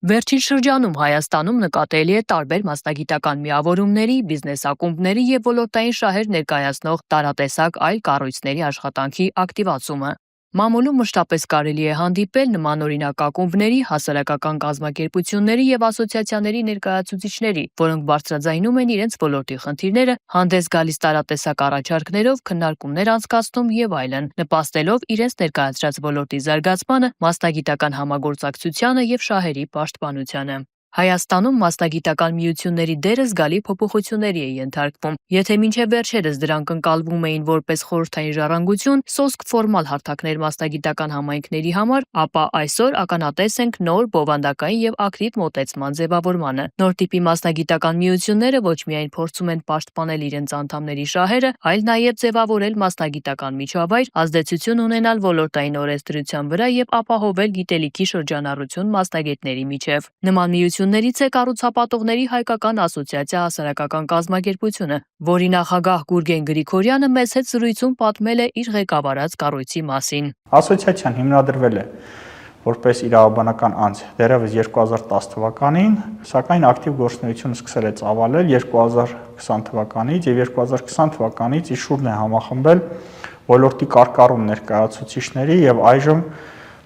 Վերջին շրջանում Հայաստանում նկատելի է տարբեր մասնագիտական միավորումների, բիզնես ակումբների եւ ոլորտային շահեր ներկայացնող տարատեսակ այլ կառույցների աշխատանքի ակտիվացումը։ Մամուլում մշտապես կարելի է հանդիպել նմանօրինակ ակումբների, հասարակական կազմակերպությունների եւ ասոցիացիաների ներկայացուցիչների, որոնք բարձրաձայնում են իրենց ոլորտի խնդիրները, հանդես գալիս տարատեսակ առաջարկներով, քննարկումներ անցկացնում եւ այլն, նպաստելով իրենց ներկայացրած ոլորտի զարգացմանը, մասնագիտական համագործակցությանը եւ շահերի պաշտպանությանը։ Հայաստանում մասնագիտական միությունների դերը զգալի փոփոխությունների է ենթարկվում։ Եթե մինչև վերջերս դրանք ընկալվում էին որպես խորհրդային ժառանգություն, սոսկ ֆորմալ հարթակներ մասնագիտական համայնքների համար, ապա այսօր ականատես ենք նոր բովանդակային եւ ակտիվ մոտեցման ձևավորմանը։ Նոր տիպի մասնագիտական միությունները ոչ միայն փորձում են պաշտպանել իրենց անդամների շահերը, այլ նաեւ ձևավորել մասնագիտական միջավայր, ազդեցություն ունենալ ոլորտային օրենսդրության վրա եւ ապահովել գիտելիքի շրջանառություն մասնագետների միջև։ Նման միություններից է կառուցապատողների հայկական ասոցիացիա հասարակական կազմակերպությունը, որի նախագահ Գուրգեն Գրիգորյանը մեծ հետ զրույցում պատմել է իր ղեկավարած կառույցի մասին։ Ասոցիացիան հիմնադրվել է որպես իրավաբանական անձ դեռևս 2010 թվականին, սակայն ակտիվ գործունեությունը սկսել է ծավալել 2020 թվականից եւ 2020 թվականից իր շուրջ է համախմբել ոլորտի կարկառուն ներկայացուցիչների եւ այժմ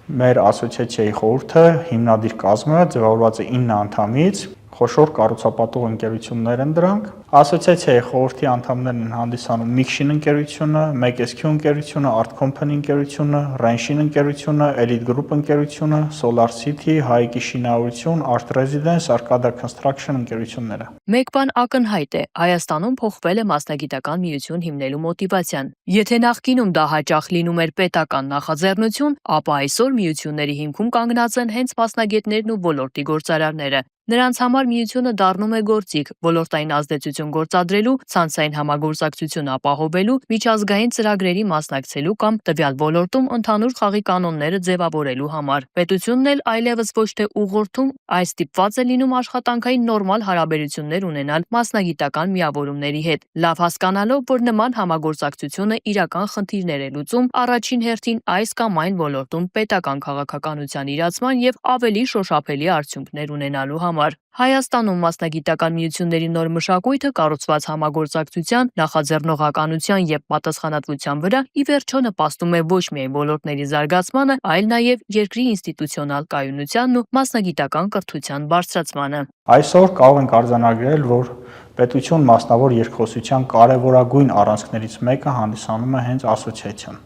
մեր ասոցիացիայի խորհուրդը հիմնադիր կազմը ձևավորված է 9 անդամից, խոշոր կառուցապատող ընկերություններ են դրանք։ Ասոցիացիայի խորհրդի անդամներն են հանդիսանում Mixin ընկերությունը, MakeSQ ընկերությունը, Art Company ընկերությունը, Renshin ընկերությունը, Elite Group ընկերությունը, Solar City, Հայկի շինարարություն, Art Residence, Arcada Construction ընկերությունները։ Մեկ բան ակնհայտ է, Հայաստանում փոխվել է մասնագիտական միություն հիմնելու մոտիվացիան։ Եթե նախկինում դա հաճախ լինում էր պետական նախաձեռնություն, ապա այսօր միությունների հիմքում կանգնած են հենց մասնագետներն ու ոլորտի գործարարները։ Նրանց համար միությունը դառնում է գործիք ոլորտային ազդեցություն գործադրելու, ցանցային համագործակցություն ապահովելու, միջազգային ծրագրերի մասնակցելու կամ տվյալ ոլորտում ընդհանուր խաղի կանոնները ձևավորելու համար։ Պետությունն էլ այլևս ոչ թե ուղղորդում, այլ ստիպված է լինում աշխատանքային նորմալ հարաբերություններ ունենալ մասնագիտական միավորումների հետ, լավ հասկանալով, որ նման համագործակցությունը իրական խնդիրներ է լուծում առաջին հերթին այս կամ այն ոլորտում պետական քաղաքականության իրացման եւ ավելի շոշափելի արդյունքներ ունենալու համար։ Հայաստանում մասնագիտական միությունների նոր մշակույթը կառուցված համագործակցության, նախաձեռնողականության եւ պատասխանատվության վրա ի վերջո նպաստում է ոչ միայն ոլորտների զարգացմանը, այլ նաեւ երկրի ինստիտուցիոնալ կայունությանն ու մասնագիտական կրթության բարձրացմանը։ Այսօր կարող ենք արձանագրել, որ պետություն մասնավոր երկխոսության կարևորագույն առանցքներից մեկը հանդիսանում է հենց ասոցիացիան։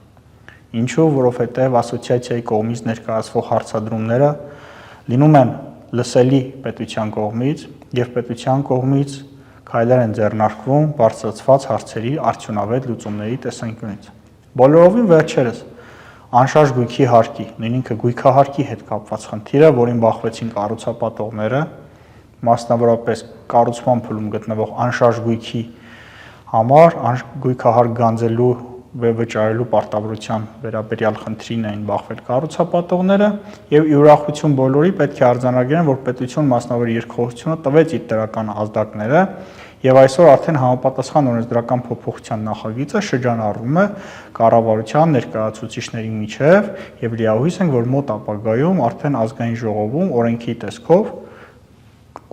Ինչու, որովհետեւ ասոցիացիայի կողմից ներկայացվող հարցադրումները լինում են լսելի պետության կողմից եւ պետության կողմից քայլեր են ձեռնարկվում բարձրացված հարցերի արդյունավետ լուծումների տեսանկյունից։ Բոլորովին վերջերս անշարժ գույքի հարկի, նույնիսկ գույքահարկի հետ կապված խնդիրը, որին բախվեցին կառուցապատողները, մասնավորապես կառուցման փուլում գտնվող անշարժ գույքի համար գույքահարկ գանձելու վճարելու պարտավորության վերաբերյալ խնդրին էին բախվել կառուցապատողները եւ ի ուրախություն բոլորի պետք է արձանագրեն, որ պետություն մասնավոր երկխոսությունը տվեց իր դրական ազդակները եւ այսօր արդեն համապատասխան օրենսդրական փոփոխության նախագիծը շրջանառվում է կառավարության ներկայացուցիչների միջև եւ լիահույս ենք, որ մոտ ապագայում արդեն ազգային ժողովում օրենքի տեսքով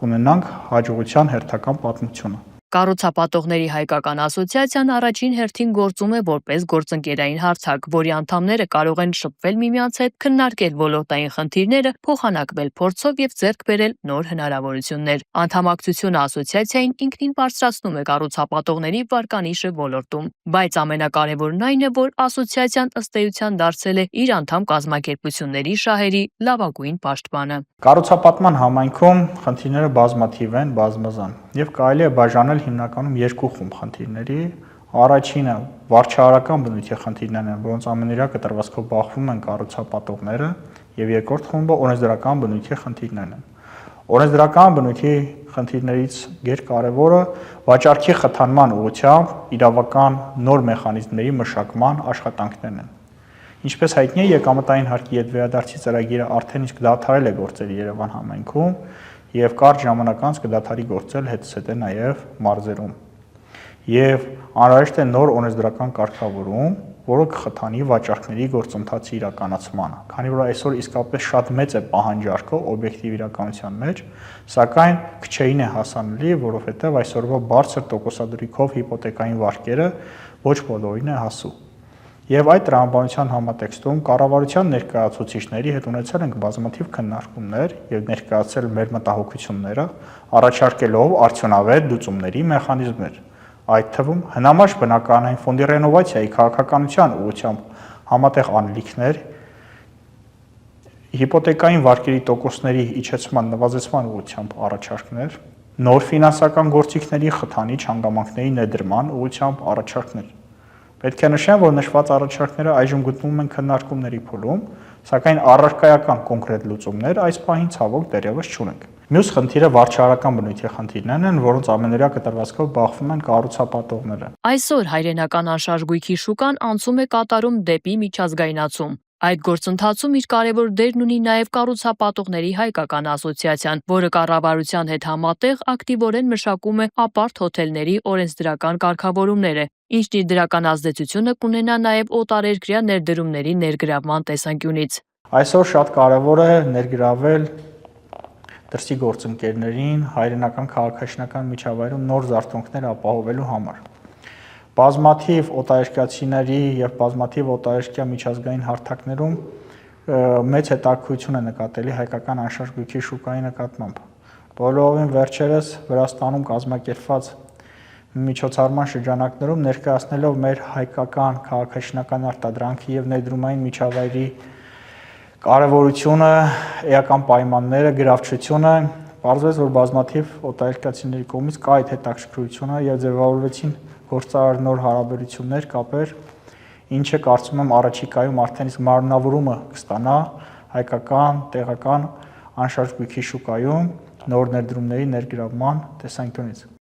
կունենանք հաջողության հերթական պատմությունը։ Կառուցապատողների հայկական ասոցիացիան առաջին հերթին գործում է որպես գործընկերային հարթակ, որի անդամները կարող են շփվել միմյանց հետ, քննարկել ոլորտային խնդիրները, փոխանակվել փորձով եւ ձեռք բերել նոր հնարավորություններ։ Անդամակցությունը ասոցիացիային ինքնին բարձրացնում է կառուցապատողների վարկանիշը ոլորտում, բայց ամենակարևորն այն է, որ ասոցիացիան ըստ էության դարձել է իր անդամ կազմակերպությունների շահերի լավագույն պաշտպանը։ Կառուցապատման համայնքում խնդիրները բազմաթիվ են, բազմազան եւ կարելի է բաժանել հիմնականում երկու խումբ խնդիրների։ Առաջինը վարչահարական բնույթի խնդիրներն են, որոնց ամենօրյա կտրվածքով բախվում են կառուցապատողները, եւ երկրորդ խումբը օրենսդրական բնույթի խնդիրներն են։ Օրենսդրական բնույթի խնդիրներից գերկարևորը վաճառքի խթանման ուղղությամբ իրավական նոր մեխանիզմների մշակման աշխատանքներն են։ Ինչպես հայտնի է, եկամտային հարկի հետ վերադարձի ծրագիրը արդեն իսկ դադարել է գործել Երևան համայնքում եւ կարճ ժամանակ անց կդադարի գործել հետսեթե նաեւ մարզերում։ եւ անհրաժեշտ է նոր օրենսդրական կարգավորում, որը կխթանի վաճառքների գործընթացի իրականացմանը, քանի որ այսօր իսկապես շատ մեծ է պահանջարկը օբյեկտիվ իրականության մեջ, սակայն քչեին է հասանելի, որովհետեւ այսօրվա բարձր տոկոսադրույքով հիպոթեկային վարկերը ոչ բոլորին է հասու։ Եվ այդ տրամաբանության համատեքստում կառավարության ներկայացուցիչների հետ ունեցել ենք բազմաթիվ քննարկումներ եւ ներկայացել մեր մտահոգությունները, առաջարկելով արդյունավետ լուծումների մեխանիզմներ, այդ թվում հնամաշ բնակարանային ֆոնդի ռենովացիայի քաղաքականության ուղղությամբ համատեղ անելիքներ, հիպոթեկային վարկերի տոկոսների իջեցման նվազեցման ուղղությամբ առաջարկներ, նոր ֆինանսական գործիքների խթանիչ հանգամանքների ներդրման ուղղությամբ առաջարկներ։ Պետք է նշեմ, որ նշված առաջարկները այժմ գտնվում են քննարկումների փուլում, սակայն առարկայական կոնկրետ լուծումներ այս պահին ցավոք դեռևս չունենք։ Մյուս խնդիրը վարչարական բնույթի խնդիրներն են, որոնց ամենօրյա կտրվածքով բախվում են կառուցապատողները։ Այսօր հայրենական անշարժ գույքի շուկան անցում է կատարում դեպի միջազգայնացում։ Այդ գործընթացում իր կարևոր դերն ունի նաև կառուցապատողների հայկական ասոցիացիան, որը կառավարության հետ համատեղ ակտիվորեն մշակում է ապարտ հոթելների օրենսդրական կարգավորումները, ինչն իր դրական ազդեցությունը կունենա նաև օտարերկրյա ներդրումների ներգրավման տեսանկյունից։ Այսօր շատ կարևոր է ներգրավել դրսի գործընկերներին հայրենական քաղաքաշինական միջավայրում նոր զարթոնքներ ապահովելու համար։ Բազմաթիվ օտարերկրացիների եւ բազմաթիվ օտարերկրյա միջազգային հարթակներում մեծ հետաքրքրություն է նկատելի հայկական անշարժ գույքի շուկայի նկատմամբ։ Բոլորովին վերջերս Վրաստանում կազմակերպված միջոցառման շրջանակներում ներկայացնելով մեր հայկական քաղաքաշինական արտադրանքի եւ ներդրումային միջավայրի կարևորությունը, էական պայմանները, գրավչությունը, պարզվեց, որ բազմաթիվ օտարերկրացիների կողմից կա այդ հետաքրքրությունը եւ ձևավորվեցին գործարար նոր հարաբերություններ, կապեր, ինչը կարծում եմ առաջիկայում արդեն իսկ մարմնավորումը կստանա հայկական, տեղական անշարժ գույքի շուկայում նոր ներդրումների ներգրավման տեսանկյունից։